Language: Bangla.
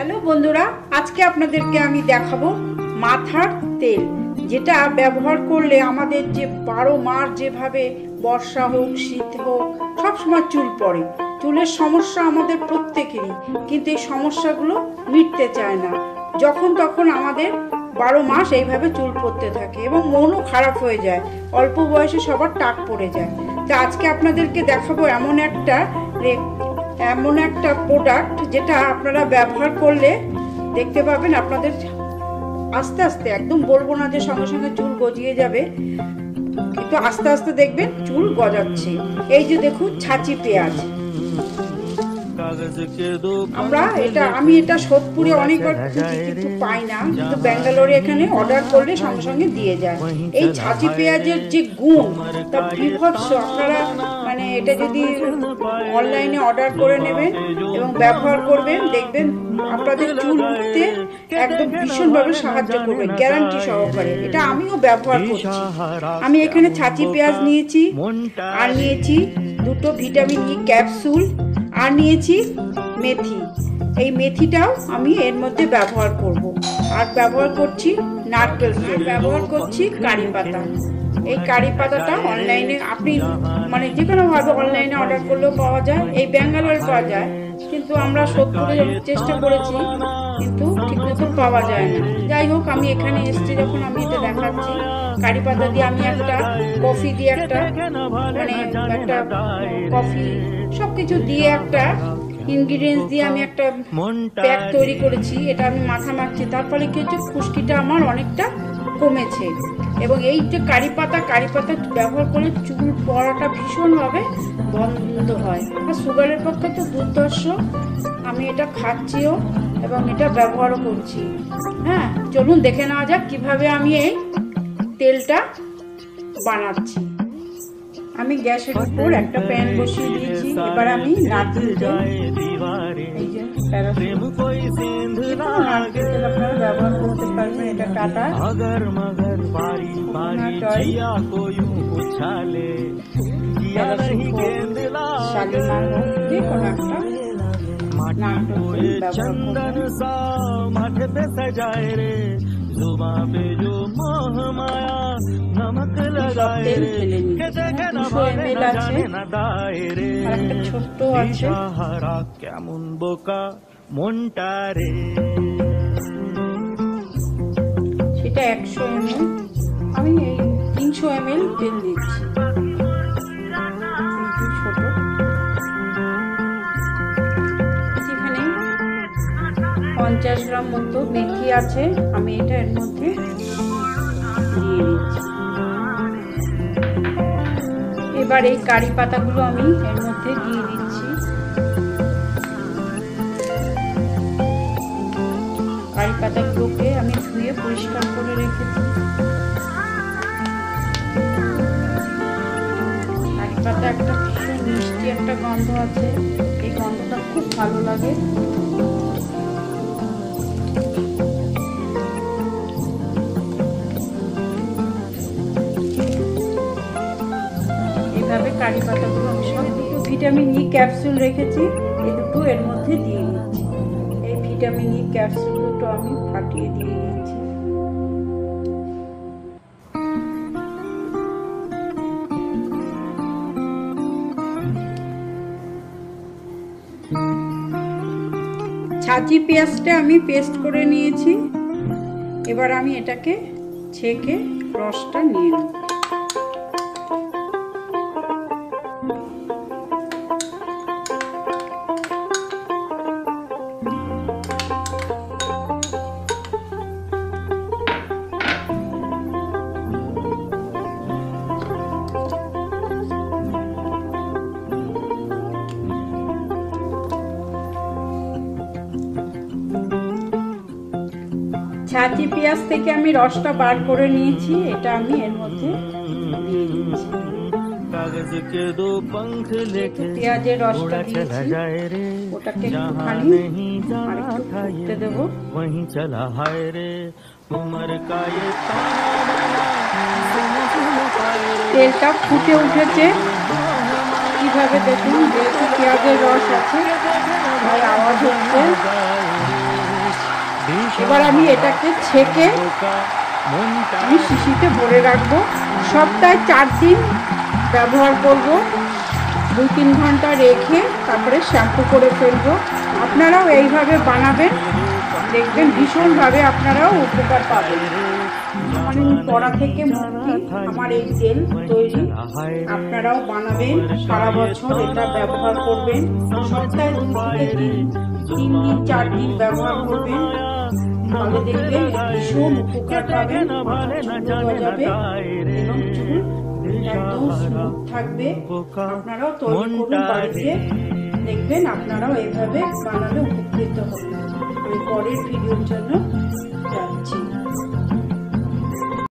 হ্যালো বন্ধুরা, আজকে আপনাদেরকে আমি দেখাবো মাথার তেল, যেটা ব্যবহার করলে আমাদের যে 12 মাস যেভাবে বর্ষা হোক শীত হোক সবসময় চুল পড়ে। চুলের সমস্যা আমাদের প্রত্যেকেরই, কিন্তু এই সমস্যাগুলো মিটতে চায় না। যখন তখন আমাদের 12 মাস এইভাবে চুল পড়তে থাকে এবং মনও খারাপ হয়ে যায়, অল্প বয়সে সবার টাক পড়ে যায়। তো আজকে আপনাদেরকে দেখাবো এমন একটা প্রোডাক্ট যেটা আপনারা ব্যবহার করলে দেখতে পাবেন আপনাদের আস্তে আস্তে, একদম বলবো না যে সঙ্গে সঙ্গে চুল গজিয়ে যাবে, কিন্তু আস্তে আস্তে দেখবেন চুল গজাচ্ছে। এই যে দেখুন, ছাঁচি পেঁয়াজ। আমি এটা সোদপুরে অনেকবার কিন্তু পাই না, কিন্তু ব্যাঙ্গালোরে এখানে অর্ডার করলে সঙ্গে সঙ্গে দিয়ে যায়। এই ছাঁচি পেঁয়াজের যে গুণ তা বিভৎস। আপনারা এটা যদি অনলাইনে অর্ডার করে নেবেন এবং ব্যবহার করবেন, দেখবেন আপনাদের চুল উঠতে একদম ভীষণভাবে সাহায্য করবে, গ্যারান্টি সহকারে। এটা আমিও ব্যবহার করছি। আমি এখানে ছাঁচি পেঁয়াজ নিয়েছি, আর নিয়েছি 2টো ভিটামিন ই ক্যাপসুল, আর নিয়েছি মেথি। এই মেথিটাও আমি এর মধ্যে ব্যবহার করব। আর ব্যবহার করছি নারকেল তেল, ব্যবহার করছি কারি পাতা। এই কারি পাতাটা অনলাইনে আপনি যে কোনোভাবে অনলাইনে অর্ডার করলেও পাওয়া যায়, এই ব্যাঙ্গালোরে পাওয়া যায়, কিন্তু আমরা সোদপুরে চেষ্টা করেছি, কিন্তু ঠিক মতো পাওয়া যায় না। যাই হোক, আমি এখানে এসেছি যখন আমি এটা দেখাচ্ছি। কারি পাতা দিয়ে আমি একটা কফি দিয়ে একটা কফি সবকিছু দিয়ে একটা ইনগ্রিডিয়েন্টস দিয়ে আমি একটা প্যাক তৈরি করেছি। এটা আমি মাথা মাখছি, তার ফলে কি হচ্ছে, খুশকিটা আমার অনেকটা কমেছে। এবং এই যে কারি পাতা ব্যবহার করলে চুল পড়াটা ভীষণভাবে বন্ধ হয়, আর সুগারের পক্ষে তো দুর্ধর্ষ। আমি এটা খাচ্ছিও এবং এটা ব্যবহারও করছি। হ্যাঁ, চলুন দেখে নেওয়া যাক কিভাবে আমি এই তেলটা বানাচ্ছি। আমি গ্যাসের উপর একটা প্যান বসিয়ে দিয়েছি। এবার আমি নারকেল তেল, এই যে নারকেল তেল আপনারা ব্যবহার করতে পারবেন, এটা টাটা শালিমার হোক, যে কোনো একটা নারকেল তেল ব্যবহার করবেন। তেল ঢেলে নিচ্ছি, 200 ml আছে, আর একটা ছোট্ট আছে। কেমন বোকা মনটা রে, সেটা 100 ml। আমি এই 300 ml তেল দিচ্ছি। ছোট যেখানে 50 গ্রাম মতো মেথি আছে, আমি এটা এর মধ্যে দিয়ে দিচ্ছি। এবার এই কারি পাতাগুলো আমি এর মধ্যে দিয়ে দিচ্ছি। কারি পাতাগুলোকে আমি ধুয়ে পরিষ্কার করে রেখেছি। কারি পাতা একটা ভীষণ মিষ্টি একটা গন্ধ আছে, এই গন্ধটা খুব ভালো লাগে। কারি পাতাগুলো আমি সব, 2টো ভিটামিন ই ক্যাপসুল রেখেছি, এই 2টো এর মধ্যে দিয়ে দিচ্ছি। এই ভিটামিন ই ক্যাপসুল দুটো আমি ফাটিয়ে দিয়ে দিচ্ছি। ছাঁচি পেঁয়াজটা আমি পেস্ট করে নিয়েছি। এবার আমি এটাকে ছেঁকে রসটা নিয়ে নেব। ছাঁচি পেঁয়াজ থেকে আমি রসটা বার করে নিয়েছি, এটা আমি এর মধ্যে দিয়ে দিচ্ছি। পেঁয়াজের রসটা দিয়েছি, ওটাকে একটুখানি আরেকটু ফুটতে দেবো। তেলটা ফুটে উঠেছে, কিভাবে দেখুন, যেহেতু পেঁয়াজের রস আছে তাই আওয়াজ হচ্ছে। এবার আমি এটাকে ছেঁকে আমি শিশিতে ভরে রাখবো। সপ্তাহে 4 দিন ব্যবহার করব, 2-3 ঘন্টা রেখে তারপরে শ্যাম্পু করে ফেলবো। আপনারাও এইভাবে বানাবেন, দেখবেন ভীষণভাবে আপনারাও উপকার পাবেন। আমার এই পড়া থেকে মুক্তি, আমার এই তেল তৈরি, আপনারাও বানাবেন, সারা বছর এটা ব্যবহার করবেন। সপ্তাহে 2 থেকে 3 দিন 4 দিন ব্যবহার করবেন, তাহলে দেখবেন ভীষণ উপকার পাবেন। চুল গজাবে এবং চুল একদম স্মুথ থাকবে। আপনারাও তৈরি করুন বাড়িতে, দেখবেন আপনারাও এভাবে বানালে উপকৃত হবেন। আমি পরের ভিডিওর জন্য যাচ্ছি।